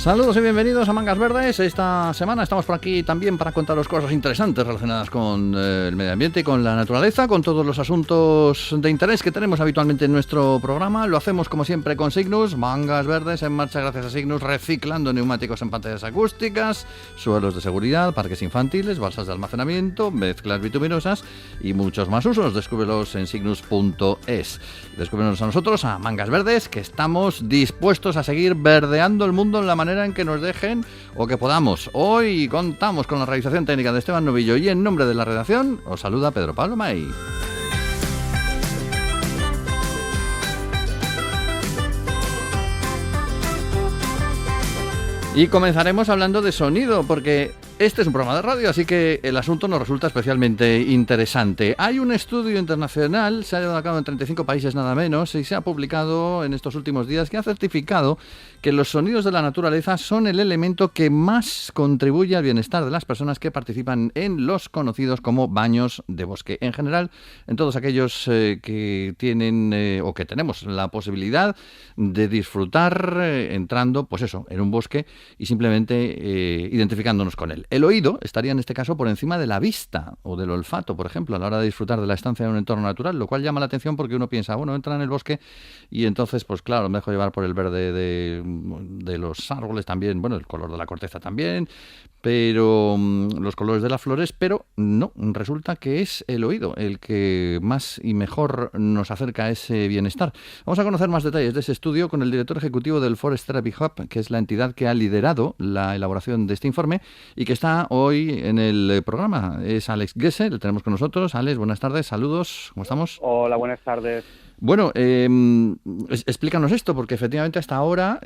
Saludos y bienvenidos a Mangas Verdes. Esta semana estamos por aquí también para contaros cosas interesantes relacionadas con el medio ambiente y con la naturaleza, con todos los asuntos de interés que tenemos habitualmente en nuestro programa. Lo hacemos como siempre con Cygnus, Mangas Verdes en marcha gracias a Cygnus, reciclando neumáticos en pantallas acústicas, suelos de seguridad, parques infantiles, balsas de almacenamiento, mezclas bituminosas y muchos más usos. Descúbrelos en cygnus.es. Descúbrenos a nosotros, a Mangas Verdes, que estamos dispuestos a seguir verdeando el mundo en la manera en que nos dejen o que podamos. Hoy contamos con la realización técnica de Esteban Novillo y en nombre de la redacción os saluda Pedro Pablo May. Y comenzaremos hablando de sonido, porque este es un programa de radio, así que el asunto nos resulta especialmente interesante. Hay un estudio internacional, se ha llevado a cabo en 35 países nada menos, y se ha publicado en estos últimos días, que ha certificado que los sonidos de la naturaleza son el elemento que más contribuye al bienestar de las personas que participan en los conocidos como baños de bosque. En general, en todos aquellos que tienen o que tenemos la posibilidad de disfrutar entrando, pues eso, en un bosque y simplemente identificándonos con él. El oído estaría en este caso por encima de la vista o del olfato, por ejemplo, a la hora de disfrutar de la estancia en un entorno natural, lo cual llama la atención porque uno piensa, bueno, entra en el bosque y entonces, pues claro, me dejo llevar por el verde de los árboles también, bueno, el color de la corteza también, pero los colores de las flores, pero no, resulta que es el oído el que más y mejor nos acerca a ese bienestar. Vamos a conocer más detalles de ese estudio con el director ejecutivo del Forest Therapy Hub, que es la entidad que ha liderado la elaboración de este informe y que está hoy en el programa. Es Alex Gesse, le tenemos con nosotros. Alex, buenas tardes, saludos, ¿cómo estamos? Hola, buenas tardes. Bueno, explícanos esto, porque efectivamente hasta ahora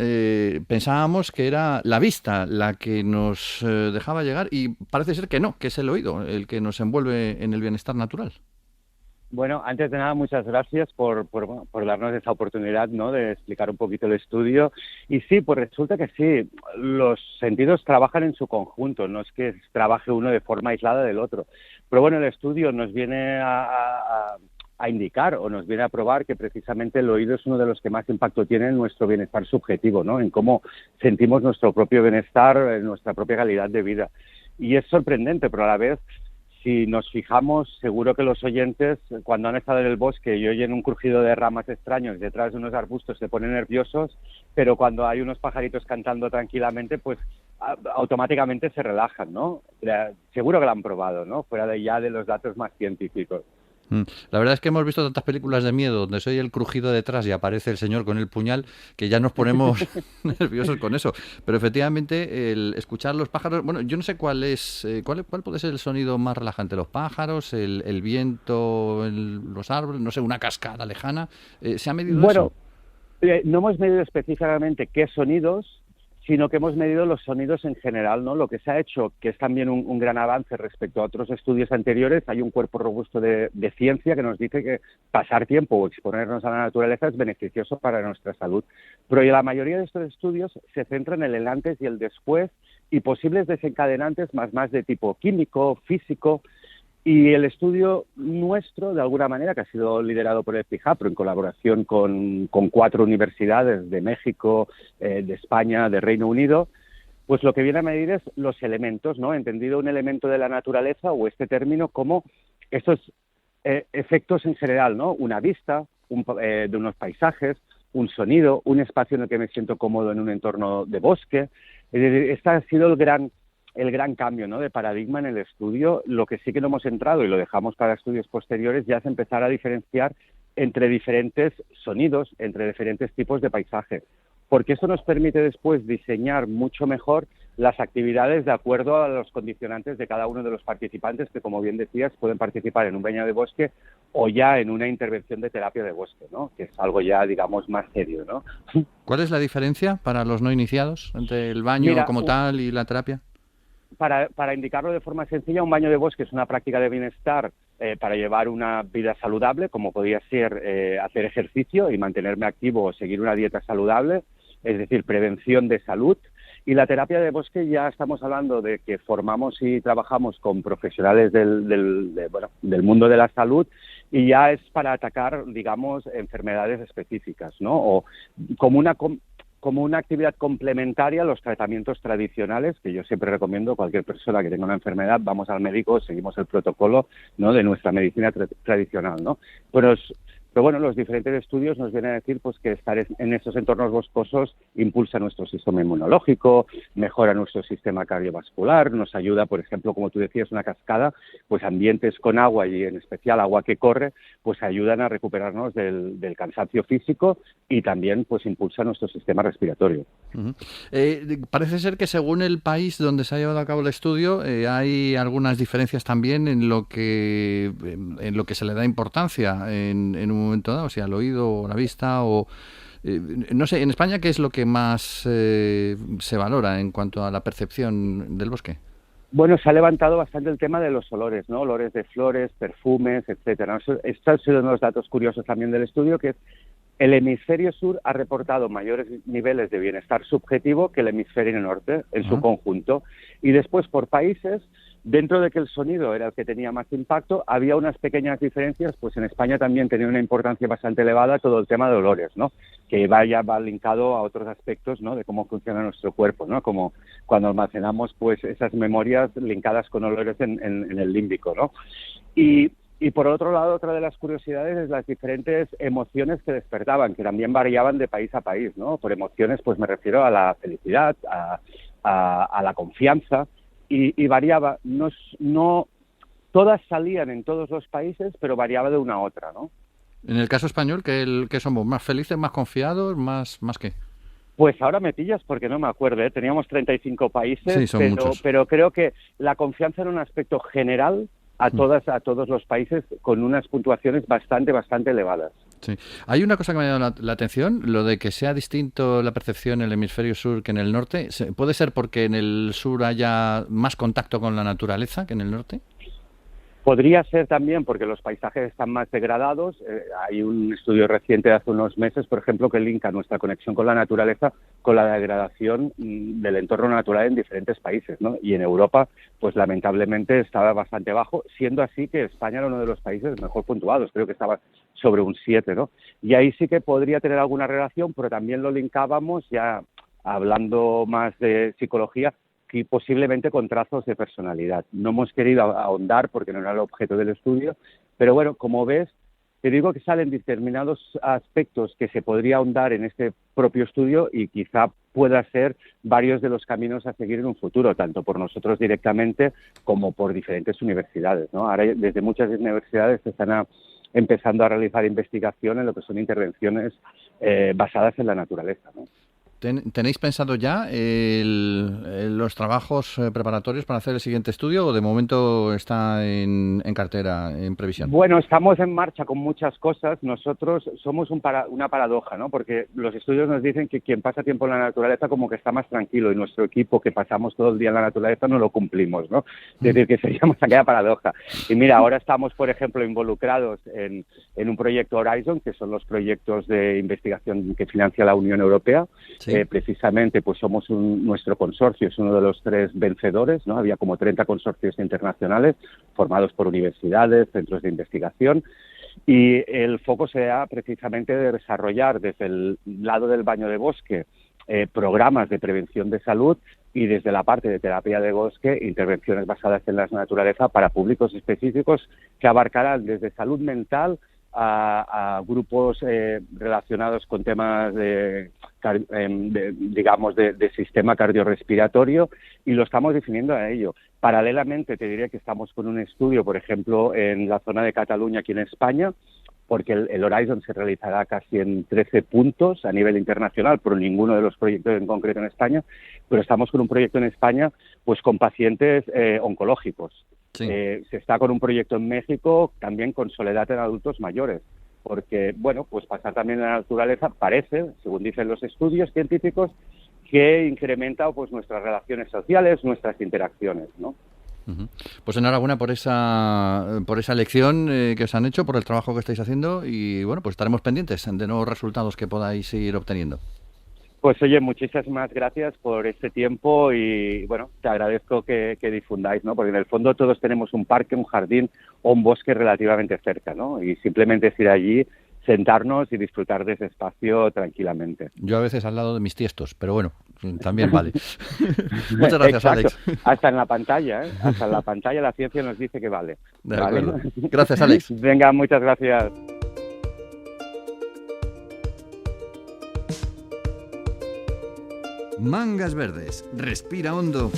pensábamos que era la vista la que nos dejaba llegar y parece ser que no, que es el oído el que nos envuelve en el bienestar natural. Bueno, antes de nada, muchas gracias por darnos esta oportunidad, ¿no?, de explicar un poquito el estudio. Y sí, pues resulta que sí, los sentidos trabajan en su conjunto, no es que trabaje uno de forma aislada del otro. Pero bueno, el estudio nos viene a indicar o nos viene a probar que precisamente el oído es uno de los que más impacto tiene en nuestro bienestar subjetivo, ¿no?, en cómo sentimos nuestro propio bienestar, en nuestra propia calidad de vida. Y es sorprendente, pero a la vez, si nos fijamos, seguro que los oyentes, cuando han estado en el bosque y oyen un crujido de ramas extraños detrás de unos arbustos, se ponen nerviosos, pero cuando hay unos pajaritos cantando tranquilamente, pues automáticamente se relajan, ¿no? Seguro que lo han probado, ¿no?, fuera de ya de los datos más científicos. La verdad es que hemos visto tantas películas de miedo donde se oye el crujido detrás y aparece el señor con el puñal que ya nos ponemos nerviosos con eso. Pero efectivamente el escuchar los pájaros, bueno, yo no sé cuál puede ser el sonido más relajante, los pájaros, el viento, los árboles, no sé, una cascada lejana. ¿Se ha medido eso? No hemos medido específicamente qué sonidos, sino que hemos medido los sonidos en general, ¿no? Lo que se ha hecho, que es también un gran avance respecto a otros estudios anteriores, hay un cuerpo robusto de ciencia que nos dice que pasar tiempo o exponernos a la naturaleza es beneficioso para nuestra salud. Pero la mayoría de estos estudios se centran en el antes y el después y posibles desencadenantes más de tipo químico, físico. Y el estudio nuestro, de alguna manera, que ha sido liderado por el FIJAPRO en colaboración con 4 universidades de México, de España, de Reino Unido, pues lo que viene a medir es los elementos, ¿no? Entendido un elemento de la naturaleza o este término como estos efectos en general, ¿no? Una vista de unos paisajes, un sonido, un espacio en el que me siento cómodo en un entorno de bosque. Es decir, este ha sido el gran cambio, ¿no?, de paradigma en el estudio. Lo que sí que no hemos entrado y lo dejamos para estudios posteriores ya es empezar a diferenciar entre diferentes sonidos, entre diferentes tipos de paisaje, porque eso nos permite después diseñar mucho mejor las actividades de acuerdo a los condicionantes de cada uno de los participantes que, como bien decías, pueden participar en un baño de bosque o ya en una intervención de terapia de bosque, ¿no?, que es algo ya, digamos, más serio, ¿no? ¿Cuál es la diferencia para los no iniciados entre el baño como tal y la terapia? Para indicarlo de forma sencilla, un baño de bosque es una práctica de bienestar para llevar una vida saludable, como podría ser hacer ejercicio y mantenerme activo o seguir una dieta saludable, es decir, prevención de salud. Y la terapia de bosque ya estamos hablando de que formamos y trabajamos con profesionales del mundo de la salud y ya es para atacar, digamos, enfermedades específicas, ¿no? O como como una actividad complementaria a los tratamientos tradicionales, que yo siempre recomiendo a cualquier persona que tenga una enfermedad, vamos al médico, seguimos el protocolo, ¿no?, de nuestra medicina tradicional, ¿no? Pero bueno, los diferentes estudios nos vienen a decir pues que estar en esos entornos boscosos impulsa nuestro sistema inmunológico, mejora nuestro sistema cardiovascular, nos ayuda, por ejemplo, como tú decías, una cascada, pues ambientes con agua y en especial agua que corre, pues ayudan a recuperarnos del cansancio físico y también pues impulsa nuestro sistema respiratorio. Uh-huh. Parece ser que según el país donde se ha llevado a cabo el estudio hay algunas diferencias también en lo que se le da importancia en un momento dado, o sea, al oído o la vista o no sé, en España, ¿qué es lo que más se valora en cuanto a la percepción del bosque? Bueno, se ha levantado bastante el tema de los olores, ¿no? Olores de flores, perfumes, etcétera. Estos han sido unos datos curiosos también del estudio, que es el hemisferio sur ha reportado mayores niveles de bienestar subjetivo que el hemisferio norte en su conjunto. Y después, por países, dentro de que el sonido era el que tenía más impacto, había unas pequeñas diferencias, pues en España también tenía una importancia bastante elevada todo el tema de olores, ¿no? Que va linkado a otros aspectos, ¿no?, de cómo funciona nuestro cuerpo, ¿no? Como cuando almacenamos pues esas memorias linkadas con olores en el límbico, ¿no? Y por otro lado, otra de las curiosidades es las diferentes emociones que despertaban, que también variaban de país a país, ¿no? Por emociones, pues me refiero a la felicidad, a la confianza, y variaba, no todas salían en todos los países, pero variaba de una a otra, ¿no? En el caso español, ¿qué somos? ¿Más felices, más confiados, más qué? Pues ahora me pillas porque no me acuerdo, ¿eh? Teníamos 35 países, sí, pero creo que la confianza era un aspecto general a todos los países con unas puntuaciones bastante elevadas. Sí. Hay una cosa que me ha llamado la atención, lo de que sea distinto la percepción en el hemisferio sur que en el norte. ¿Puede ser porque en el sur haya más contacto con la naturaleza que en el norte? Podría ser también porque los paisajes están más degradados. Hay un estudio reciente de hace unos meses, por ejemplo, que linka nuestra conexión con la naturaleza con la degradación del entorno natural en diferentes países, ¿no? Y en Europa, pues lamentablemente estaba bastante bajo, siendo así que España era uno de los países mejor puntuados, creo que estaba sobre un 7, ¿no? Y ahí sí que podría tener alguna relación, pero también lo linkábamos, ya hablando más de psicología, y posiblemente con trazos de personalidad. No hemos querido ahondar porque no era el objeto del estudio, pero bueno, como ves, te digo que salen determinados aspectos que se podría ahondar en este propio estudio y quizá pueda ser varios de los caminos a seguir en un futuro, tanto por nosotros directamente como por diferentes universidades, ¿no? Ahora desde muchas universidades se están empezando a realizar investigación en lo que son intervenciones basadas en la naturaleza, ¿no? ¿Tenéis pensado ya los trabajos preparatorios para hacer el siguiente estudio o de momento está en cartera, en previsión? Bueno, estamos en marcha con muchas cosas. Nosotros somos una paradoja, ¿no? Porque los estudios nos dicen que quien pasa tiempo en la naturaleza como que está más tranquilo y nuestro equipo que pasamos todo el día en la naturaleza no lo cumplimos, ¿no? Es decir, que seríamos aquella paradoja. Y mira, ahora estamos, por ejemplo, involucrados en un proyecto Horizon, que son los proyectos de investigación que financia la Unión Europea. Sí. Precisamente, pues somos nuestro consorcio es uno de los 3 vencedores, ¿no? Había como 30 consorcios internacionales formados por universidades, centros de investigación, y el foco será precisamente de desarrollar desde el lado del baño de bosque programas de prevención de salud y desde la parte de terapia de bosque intervenciones basadas en la naturaleza para públicos específicos que abarcarán desde salud mental a grupos relacionados con temas de sistema cardiorrespiratorio, y lo estamos definiendo a ello. Paralelamente te diré que estamos con un estudio, por ejemplo, en la zona de Cataluña, aquí en España, porque el Horizon se realizará casi en 13 puntos a nivel internacional, pero ninguno de los proyectos en concreto en España, pero estamos con un proyecto en España pues con pacientes oncológicos. Sí. Se está con un proyecto en México también con soledad en adultos mayores, porque, bueno, pues pasar también en la naturaleza parece, según dicen los estudios científicos, que incrementa pues nuestras relaciones sociales, nuestras interacciones, ¿no? Pues enhorabuena por esa lección que os han hecho, por el trabajo que estáis haciendo y bueno, pues estaremos pendientes de nuevos resultados que podáis ir obteniendo. Pues oye, muchísimas gracias por este tiempo y bueno, te agradezco que difundáis, ¿no? Porque en el fondo todos tenemos un parque, un jardín o un bosque relativamente cerca, ¿no? Y simplemente es ir allí, sentarnos y disfrutar de ese espacio tranquilamente. Yo a veces al lado de mis tiestos, pero bueno, también vale. Muchas gracias, Exacto. Alex. Hasta en la pantalla, ¿eh? Hasta en la pantalla la ciencia nos dice que vale. De acuerdo. Gracias, Alex. Venga, muchas gracias. Mangas verdes. Respira hondo.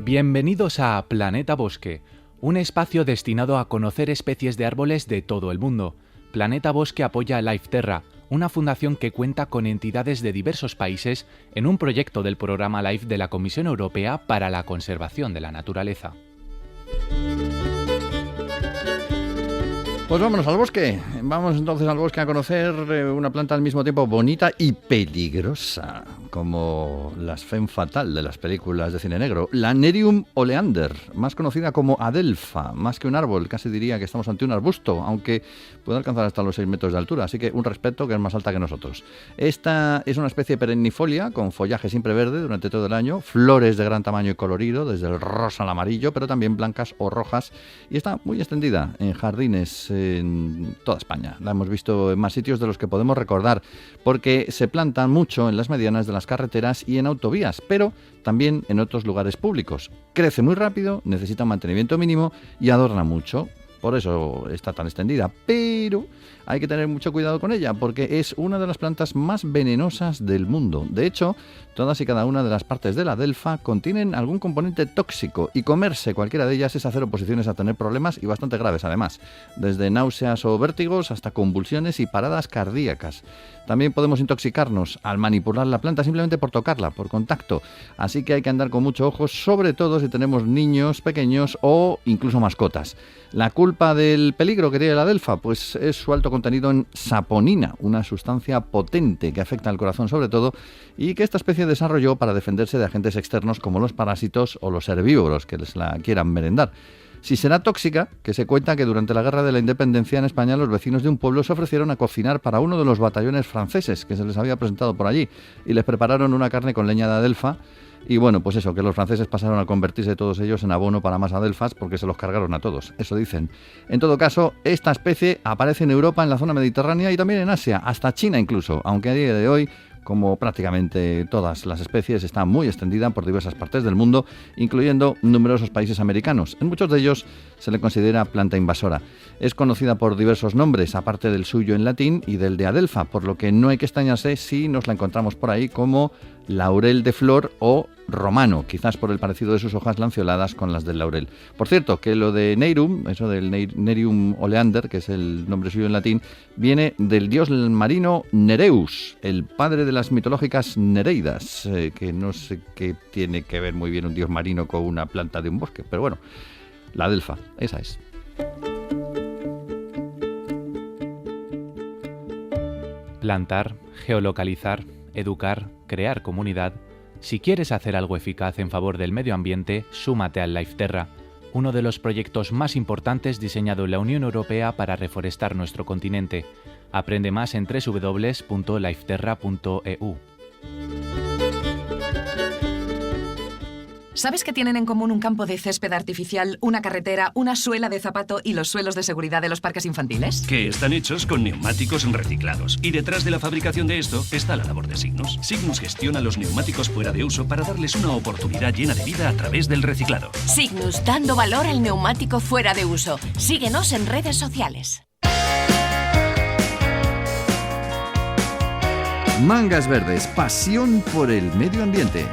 Bienvenidos a Planeta Bosque, un espacio destinado a conocer especies de árboles de todo el mundo. Planeta Bosque apoya a LifeTerra, una fundación que cuenta con entidades de diversos países en un proyecto del programa LIFE de la Comisión Europea para la conservación de la naturaleza. Pues vámonos al bosque. Vamos entonces al bosque a conocer una planta al mismo tiempo bonita y peligrosa, como las femme fatale de las películas de cine negro. La Nerium oleander, más conocida como adelfa, más que un árbol, casi diría que estamos ante un arbusto, aunque puede alcanzar hasta los 6 metros de altura, así que un respeto, que es más alta que nosotros. Esta es una especie perennifolia, con follaje siempre verde durante todo el año, flores de gran tamaño y colorido, desde el rosa al amarillo, pero también blancas o rojas, y está muy extendida en jardines en toda España. La hemos visto en más sitios de los que podemos recordar, porque se plantan mucho en las medianas de las carreteras y en autovías, pero también en otros lugares públicos. Crece muy rápido, necesita un mantenimiento mínimo y adorna mucho. Por eso está tan extendida, pero hay que tener mucho cuidado con ella, porque es una de las plantas más venenosas del mundo. De hecho, todas y cada una de las partes de la adelfa contienen algún componente tóxico, y comerse cualquiera de ellas es hacer oposiciones a tener problemas, y bastante graves además, desde náuseas o vértigos hasta convulsiones y paradas cardíacas. También podemos intoxicarnos al manipular la planta simplemente por tocarla, por contacto. Así que hay que andar con mucho ojo, sobre todo si tenemos niños pequeños o incluso mascotas. La culpa del peligro que tiene la adelfa, pues es su alto contenido en saponina, una sustancia potente que afecta al corazón sobre todo, y que esta especie desarrolló para defenderse de agentes externos como los parásitos o los herbívoros que les la quieran merendar. Si será tóxica, que se cuenta que durante la Guerra de la Independencia en España los vecinos de un pueblo se ofrecieron a cocinar para uno de los batallones franceses que se les había presentado por allí, y les prepararon una carne con leña de adelfa. Y bueno, pues eso, que los franceses pasaron a convertirse todos ellos en abono para más adelfas porque se los cargaron a todos, eso dicen. En todo caso, esta especie aparece en Europa, en la zona mediterránea y también en Asia, hasta China incluso, aunque a día de hoy, como prácticamente todas las especies, está muy extendida por diversas partes del mundo, incluyendo numerosos países americanos. En muchos de ellos se le considera planta invasora. Es conocida por diversos nombres, aparte del suyo en latín y del de adelfa, por lo que no hay que extrañarse si nos la encontramos por ahí como laurel de flor o romano, quizás por el parecido de sus hojas lanceoladas con las del laurel. Por cierto, que lo de Nerium, eso del Nerium oleander, que es el nombre suyo en latín, viene del dios marino Nereus, el padre de las mitológicas Nereidas, que no sé qué tiene que ver muy bien un dios marino con una planta de un bosque, pero bueno, la adelfa, esa es. Plantar, geolocalizar, educar, crear comunidad. Si quieres hacer algo eficaz en favor del medio ambiente, súmate al LifeTerra, uno de los proyectos más importantes diseñado en la Unión Europea para reforestar nuestro continente. Aprende más en www.lifeterra.eu. ¿Sabes que tienen en común un campo de césped artificial, una carretera, una suela de zapato y los suelos de seguridad de los parques infantiles? Que están hechos con neumáticos reciclados. Y detrás de la fabricación de esto está la labor de Signus. Signus gestiona los neumáticos fuera de uso para darles una oportunidad llena de vida a través del reciclado. Signus, dando valor al neumático fuera de uso. Síguenos en redes sociales. Mangas verdes, pasión por el medio ambiente.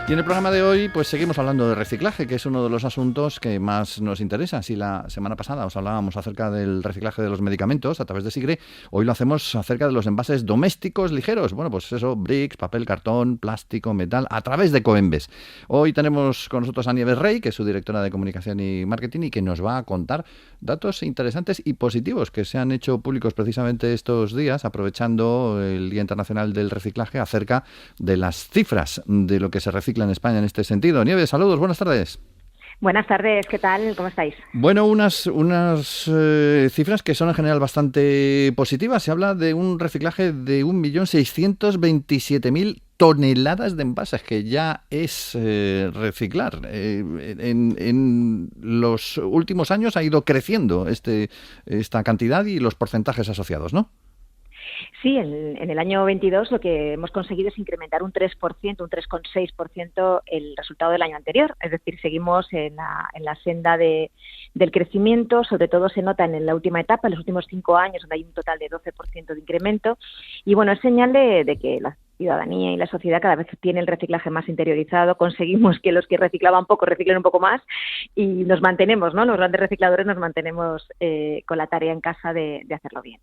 Y en el programa de hoy pues seguimos hablando de reciclaje, que es uno de los asuntos que más nos interesa. Si la semana pasada os hablábamos acerca del reciclaje de los medicamentos a través de Sigre, hoy lo hacemos acerca de los envases domésticos ligeros. Bueno, pues eso, bricks, papel, cartón, plástico, metal, a través de Coembes. Hoy tenemos con nosotros a Nieves Rey, que es su directora de Comunicación y Marketing, y que nos va a contar datos interesantes y positivos que se han hecho públicos precisamente estos días, aprovechando el Día Internacional del Reciclaje, acerca de las cifras de lo que se recicla en España en este sentido. Nieves, saludos, buenas tardes. Buenas tardes, ¿qué tal? ¿Cómo estáis? Bueno, unas cifras que son en general bastante positivas. Se habla de un reciclaje de 1.627.000 toneladas de envases, que ya es reciclar. En los últimos años ha ido creciendo esta cantidad y los porcentajes asociados, ¿no? Sí, en el año 22 lo que hemos conseguido es incrementar un 3%, un 3,6% el resultado del año anterior. Es decir, seguimos en la senda del crecimiento. Sobre todo se nota en la última etapa, en los últimos 5 años, donde hay un total de 12% de incremento. Y bueno, es señal de que la ciudadanía y la sociedad cada vez tiene el reciclaje más interiorizado. Conseguimos que los que reciclaban poco reciclen un poco más y nos mantenemos, ¿no? Los grandes recicladores nos mantenemos con la tarea en casa de hacerlo bien.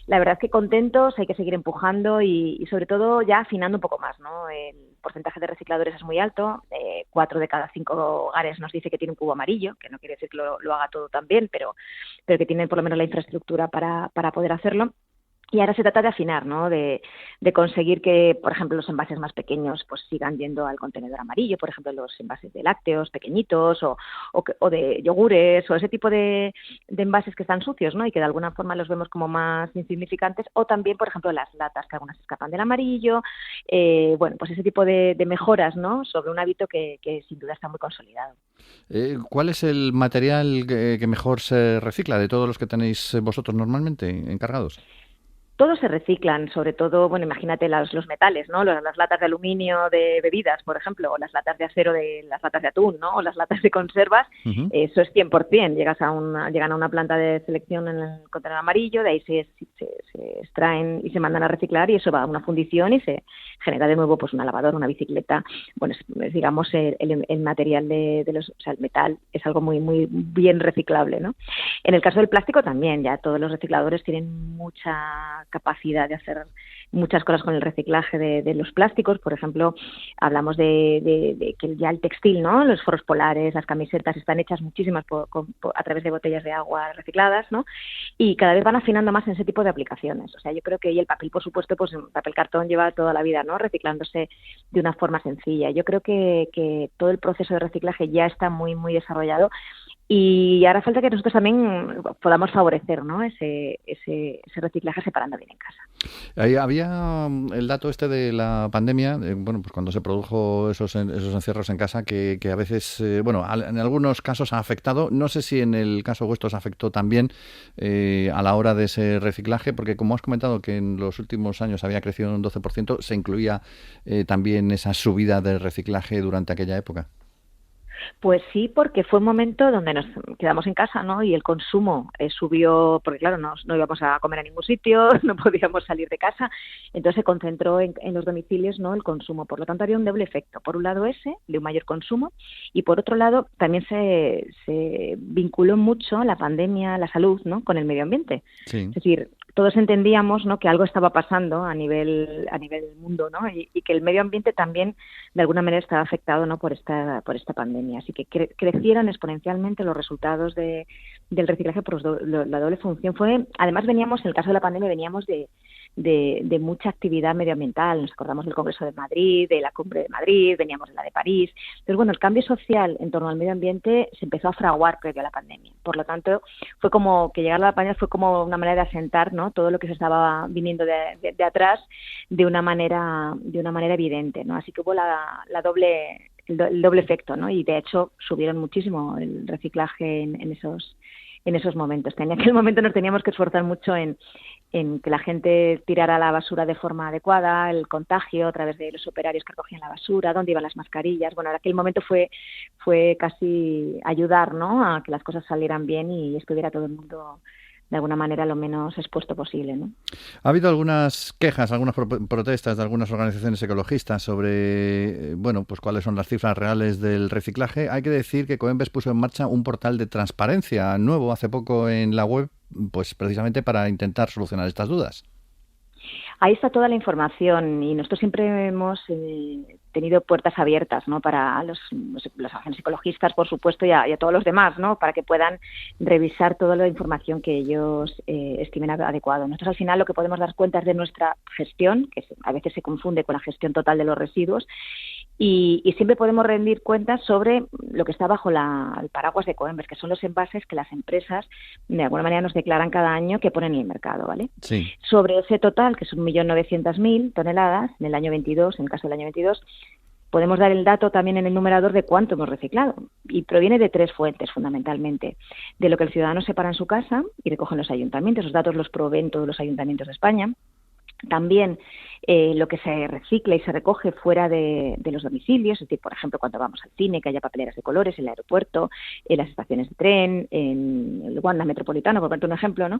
La verdad es que contentos, hay que seguir empujando y sobre todo ya afinando un poco más, ¿no? El porcentaje de recicladores es muy alto, 4 de cada 5 hogares nos dice que tiene un cubo amarillo, que no quiere decir que lo haga todo tan bien, pero que tienen por lo menos la infraestructura para poder hacerlo. Y ahora se trata de afinar, ¿no? De conseguir que, por ejemplo, los envases más pequeños pues sigan yendo al contenedor amarillo, por ejemplo, los envases de lácteos pequeñitos o de yogures o ese tipo de envases que están sucios, ¿no? Y que de alguna forma los vemos como más insignificantes, o también, por ejemplo, las latas, que algunas escapan del amarillo. Bueno, pues ese tipo de mejoras, ¿no? Sobre un hábito que sin duda está muy consolidado. ¿Cuál es el material que mejor se recicla de todos los que tenéis vosotros normalmente encargados? Todos se reciclan, sobre todo, bueno, imagínate los metales, ¿no? Las latas de aluminio de bebidas, por ejemplo, o las latas de acero de las latas de atún, ¿no? O las latas de conservas. Uh-huh. Eso es 100%. Llegan a una planta de selección en el contenedor amarillo, de ahí se extraen y se mandan a reciclar, y eso va a una fundición y se genera de nuevo pues una lavadora, una bicicleta. Bueno, es digamos el material o sea, el metal es algo muy muy bien reciclable, ¿no? En el caso del plástico también, ya todos los recicladores tienen mucha capacidad de hacer muchas cosas con el reciclaje de los plásticos. Por ejemplo, hablamos de que ya el textil, ¿no? Los forros polares, las camisetas están hechas muchísimas a través de botellas de agua recicladas, ¿no? Y cada vez van afinando más en ese tipo de aplicaciones. O sea, yo creo que y el papel, por supuesto, pues el papel cartón lleva toda la vida, ¿no? Reciclándose de una forma sencilla. Yo creo que todo el proceso de reciclaje ya está muy muy desarrollado. Y ahora falta que nosotros también podamos favorecer, ¿no? ese reciclaje separando bien en casa. Ahí había el dato de la pandemia, bueno, pues cuando se produjo esos encierros en casa, que a veces, bueno, en algunos casos ha afectado. No sé si en el caso vuestro os afectó también a la hora de ese reciclaje, porque como has comentado que en los últimos años había crecido un 12%, ¿se incluía también esa subida de reciclaje durante aquella época? Pues sí, porque fue un momento donde nos quedamos en casa, ¿no? Y el consumo subió, porque claro, no íbamos a comer a ningún sitio, no podíamos salir de casa, entonces se concentró en los domicilios, ¿no? El consumo. Por lo tanto, había un doble efecto. Por un lado de un mayor consumo, y por otro lado también se vinculó mucho la pandemia, la salud, ¿no? Con el medio ambiente. Sí. Es decir, todos entendíamos, ¿no? Que algo estaba pasando a nivel mundo, ¿no? Y que el medio ambiente también de alguna manera estaba afectado, ¿no? por esta pandemia. Así que crecieron exponencialmente los resultados del reciclaje por la doble función. Además veníamos, en el caso de la pandemia, veníamos de mucha actividad medioambiental. Nos acordamos del Congreso de Madrid, de la Cumbre de Madrid, veníamos de la de París. Entonces, bueno, el cambio social en torno al medio ambiente se empezó a fraguar previo a la pandemia. Por lo tanto, fue como que llegar a la pandemia fue como una manera de asentar, ¿no? Todo lo que se estaba viniendo de atrás de una manera evidente, ¿no? Así que hubo el doble efecto, ¿no? Y de hecho subieron muchísimo el reciclaje en esos momentos. En aquel momento nos teníamos que esforzar mucho en que la gente tirara la basura de forma adecuada, el contagio a través de los operarios que recogían la basura, dónde iban las mascarillas. Bueno, en aquel momento fue casi ayudar, ¿no? A que las cosas salieran bien y estuviera todo el mundo de alguna manera lo menos expuesto posible, ¿no? Ha habido algunas quejas, algunas protestas de algunas organizaciones ecologistas sobre, bueno, pues cuáles son las cifras reales del reciclaje. Hay que decir que Coembes puso en marcha un portal de transparencia nuevo hace poco en la web, pues precisamente para intentar solucionar estas dudas. Ahí está toda la información y nosotros siempre hemos tenido puertas abiertas, ¿no? Para los agentes ecologistas, por supuesto, y a todos los demás, ¿no? Para que puedan revisar toda la información que ellos estimen adecuado. Nosotros al final lo que podemos dar cuenta es de nuestra gestión, que a veces se confunde con la gestión total de los residuos, y siempre podemos rendir cuentas sobre lo que está bajo el paraguas de Coembes, que son los envases que las empresas de alguna manera nos declaran cada año que ponen en el mercado, ¿vale? Sí. Sobre ese total, que son 1.900.000 toneladas en el año 22, en el caso del año 22, podemos dar el dato también en el numerador de cuánto hemos reciclado. Y proviene de 3 fuentes, fundamentalmente. De lo que el ciudadano separa en su casa y recogen los ayuntamientos. Esos datos los proveen todos los ayuntamientos de España. También lo que se recicla y se recoge fuera de los domicilios, es decir, por ejemplo, cuando vamos al cine, que haya papeleras de colores, en el aeropuerto, en las estaciones de tren, en el Wanda Metropolitano, por ponerte un ejemplo, ¿no?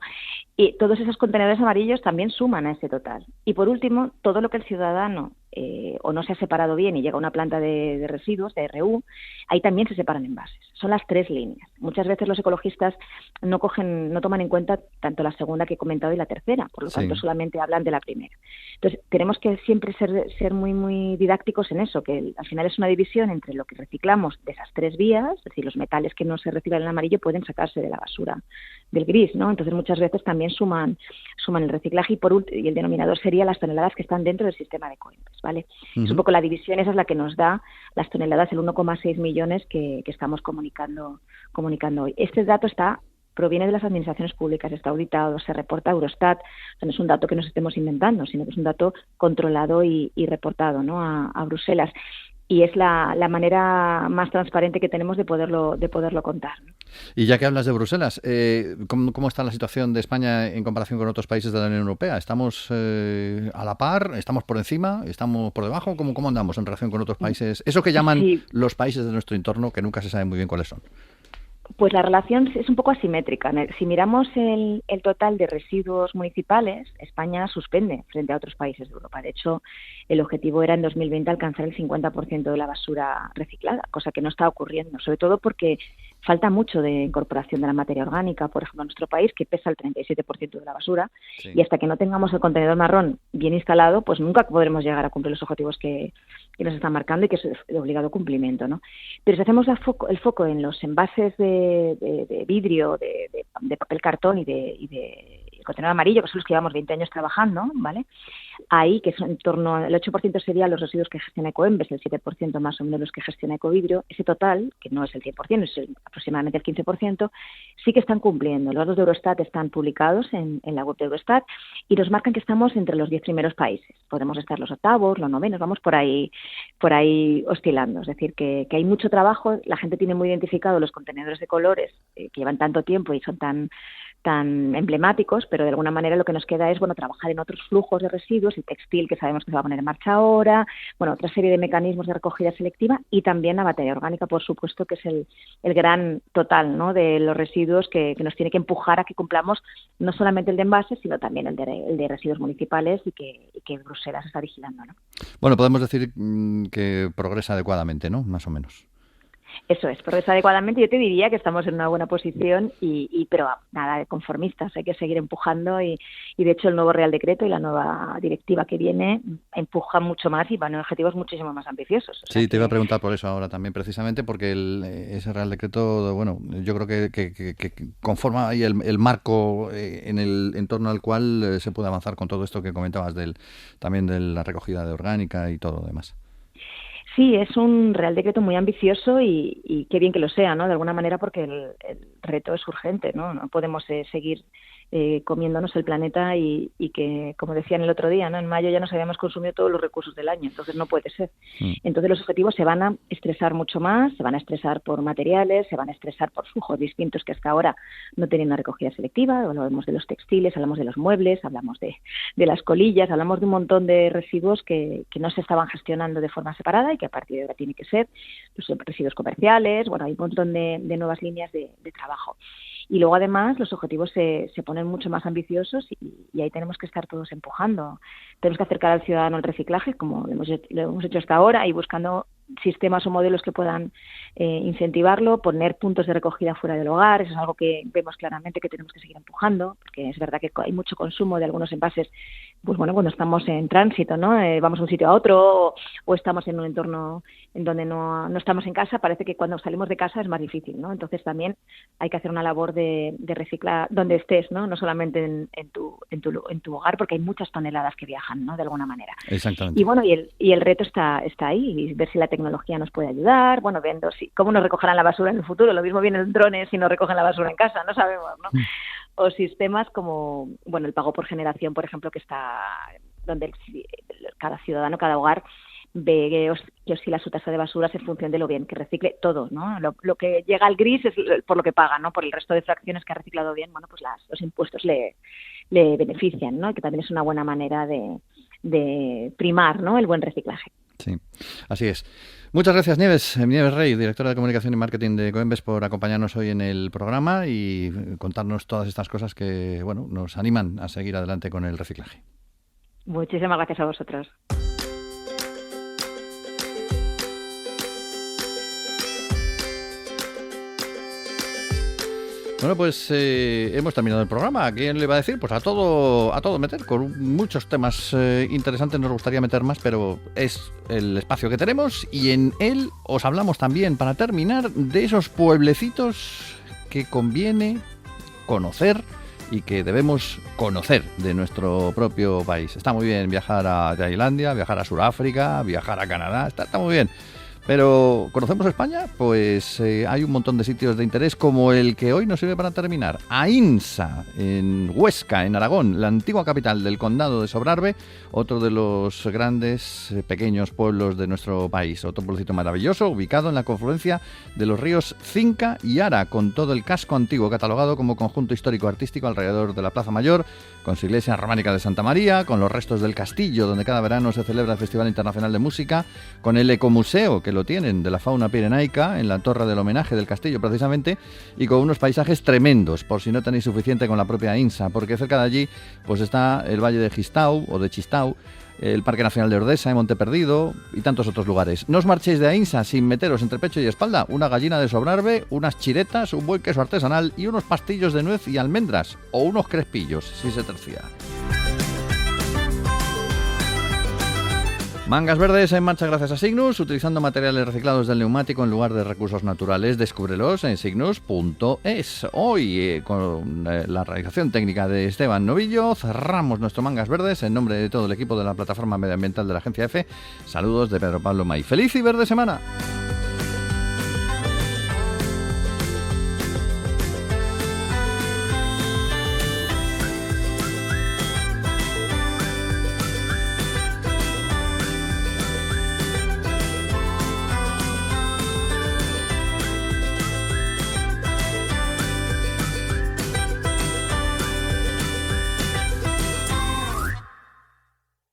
Y todos esos contenedores amarillos también suman a ese total. Y por último, todo lo que el ciudadano o no se ha separado bien y llega a una planta de residuos, de RU, ahí también se separan envases. Son las 3 líneas. Muchas veces los ecologistas no toman en cuenta tanto la segunda que he comentado y la tercera, por lo tanto solamente hablan de la primera. Entonces, tenemos que siempre ser muy, muy didácticos en eso, que al final es una división entre lo que reciclamos de esas 3 vías, es decir, los metales que no se reciclan en amarillo pueden sacarse de la basura del gris, ¿no? Entonces, muchas veces también suman el reciclaje y el denominador sería las toneladas que están dentro del sistema de Coembes, ¿vale? Uh-huh. Es un poco la división, esa es la que nos da las toneladas, el 1,6 millones que estamos comunicando hoy. Este dato proviene de las administraciones públicas, está auditado, se reporta a Eurostat, o sea, no es un dato que nos estemos inventando, sino que es un dato controlado y reportado, ¿no? a Bruselas. Y es la manera más transparente que tenemos de poderlo contar. Y ya que hablas de Bruselas, ¿cómo está la situación de España en comparación con otros países de la Unión Europea? ¿Estamos a la par? ¿Estamos por encima? ¿Estamos por debajo? ¿Cómo andamos en relación con otros países? Eso que llaman los países de nuestro entorno, que nunca se sabe muy bien cuáles son. Pues la relación es un poco asimétrica. Si miramos el total de residuos municipales, España suspende frente a otros países de Europa. De hecho, el objetivo era en 2020 alcanzar el 50% de la basura reciclada, cosa que no está ocurriendo, sobre todo porque falta mucho de incorporación de la materia orgánica, por ejemplo, en nuestro país, que pesa el 37% de la basura, y hasta que no tengamos el contenedor marrón bien instalado, pues nunca podremos llegar a cumplir los objetivos que nos están marcando y que es de obligado cumplimiento, ¿no? Pero si hacemos el foco en los envases de vidrio, de papel cartón y de contenedor amarillo, que son los que llevamos 20 años trabajando, ¿vale? Ahí, que son en torno al 8% sería los residuos que gestiona Coembes, el 7% más o menos los que gestiona Ecovidrio, ese total, que no es el 100%, es aproximadamente el 15%, sí que están cumpliendo. Los datos de Eurostat están publicados en la web de Eurostat y nos marcan que estamos entre los 10 primeros países. Podemos estar los octavos, los novenos, vamos por ahí oscilando. Es decir, que hay mucho trabajo, la gente tiene muy identificado los contenedores de colores que llevan tanto tiempo y son tan emblemáticos, pero de alguna manera lo que nos queda es trabajar en otros flujos de residuos, el textil que sabemos que se va a poner en marcha ahora, otra serie de mecanismos de recogida selectiva y también la materia orgánica, por supuesto, que es el gran total, ¿no?, de los residuos que nos tiene que empujar a que cumplamos no solamente el de envases, sino también el de residuos municipales y que Bruselas está vigilando, ¿no? Bueno, podemos decir que progresa adecuadamente, ¿no?, más o menos. Eso es, progresa adecuadamente. Yo te diría que estamos en una buena posición, pero nada de conformistas. Hay que seguir empujando y de hecho el nuevo Real Decreto y la nueva directiva que viene empujan mucho más y van a objetivos muchísimo más ambiciosos. Sí, te iba a preguntar por eso ahora también, precisamente porque ese Real Decreto, yo creo que conforma ahí el marco en torno al cual se puede avanzar con todo esto que comentabas también de la recogida de orgánica y todo lo demás. Sí, es un Real Decreto muy ambicioso y qué bien que lo sea, ¿no? De alguna manera porque el reto es urgente, ¿no? No podemos seguir comiéndonos el planeta y que, como decían el otro día, ¿no?, en mayo ya nos habíamos consumido todos los recursos del año, entonces no puede ser. Entonces los objetivos se van a estresar mucho más, se van a estresar por materiales, se van a estresar por flujos distintos que hasta ahora no tienen una recogida selectiva. Hablamos de los textiles, hablamos de los muebles, hablamos de las colillas, hablamos de un montón de residuos que no se estaban gestionando de forma separada y que a partir de ahora tiene que ser los residuos comerciales. Hay un montón de nuevas líneas de trabajo. Y luego además los objetivos se ponen mucho más ambiciosos y ahí tenemos que estar todos empujando. Tenemos que acercar al ciudadano al reciclaje, como lo hemos hecho hasta ahora, y buscando sistemas o modelos que puedan incentivarlo, poner puntos de recogida fuera del hogar. Eso es algo que vemos claramente que tenemos que seguir empujando, porque es verdad que hay mucho consumo de algunos envases, pues bueno, cuando estamos en tránsito, ¿no? Vamos de un sitio a otro o estamos en un entorno en donde no estamos en casa, parece que cuando salimos de casa es más difícil, ¿no? Entonces también hay que hacer una labor de reciclar donde estés, ¿no? No solamente en tu hogar, porque hay muchas toneladas que viajan, ¿no? De alguna manera. Exactamente. Y bueno, y el reto está ahí, y ver si la tecnología nos puede ayudar, bueno, viendo cómo nos recogerán la basura en el futuro. Lo mismo vienen drones y nos recogen la basura en casa, no sabemos, ¿no? O sistemas como, bueno, el pago por generación, por ejemplo, que está donde cada ciudadano, cada hogar ve que oscila su tasa de basuras en función de lo bien que recicle todo, ¿no? Lo que llega al gris es por lo que paga, ¿no? Por el resto de fracciones que ha reciclado bien, bueno, pues los impuestos le benefician, ¿no? Que también es una buena manera de primar, ¿no? El buen reciclaje. Sí, así es. Muchas gracias, Nieves Rey, directora de Comunicación y Marketing de Coembes, por acompañarnos hoy en el programa y contarnos todas estas cosas que, bueno, nos animan a seguir adelante con el reciclaje. Muchísimas gracias a vosotros. Bueno, pues hemos terminado el programa. ¿A quién le va a decir? Pues a todo meter, con muchos temas interesantes. Nos gustaría meter más, pero es el espacio que tenemos y en él os hablamos también, para terminar, de esos pueblecitos que conviene conocer y que debemos conocer de nuestro propio país. Está muy bien viajar a Tailandia, viajar a Sudáfrica, viajar a Canadá, está muy bien. Pero, ¿conocemos España? Pues hay un montón de sitios de interés, como el que hoy nos sirve para terminar. Aínsa, en Huesca, en Aragón, la antigua capital del condado de Sobrarbe, otro de los grandes, pequeños pueblos de nuestro país. Otro pueblecito maravilloso, ubicado en la confluencia de los ríos Cinca y Ara, con todo el casco antiguo catalogado como conjunto histórico-artístico alrededor de la Plaza Mayor, con su iglesia románica de Santa María, con los restos del castillo, donde cada verano se celebra el Festival Internacional de Música, con el ecomuseo, que lo tienen, de la fauna pirenaica, en la torre del homenaje del castillo precisamente, y con unos paisajes tremendos, por si no tenéis suficiente con la propia Aínsa, porque cerca de allí pues está el Valle de Gistau, o de Chistau, el Parque Nacional de Ordesa, en Monte Perdido y tantos otros lugares. No os marchéis de Aínsa sin meteros entre pecho y espalda una gallina de Sobrarbe, unas chiretas, un buen queso artesanal y unos pastillos de nuez y almendras, o unos crespillos, si se tercia. Mangas verdes en marcha gracias a Signus, utilizando materiales reciclados del neumático en lugar de recursos naturales. Descúbrelos en signus.es. Hoy, con la realización técnica de Esteban Novillo, cerramos nuestro Mangas Verdes en nombre de todo el equipo de la plataforma medioambiental de la Agencia EFE. Saludos de Pedro Pablo May. ¡Feliz y verde semana!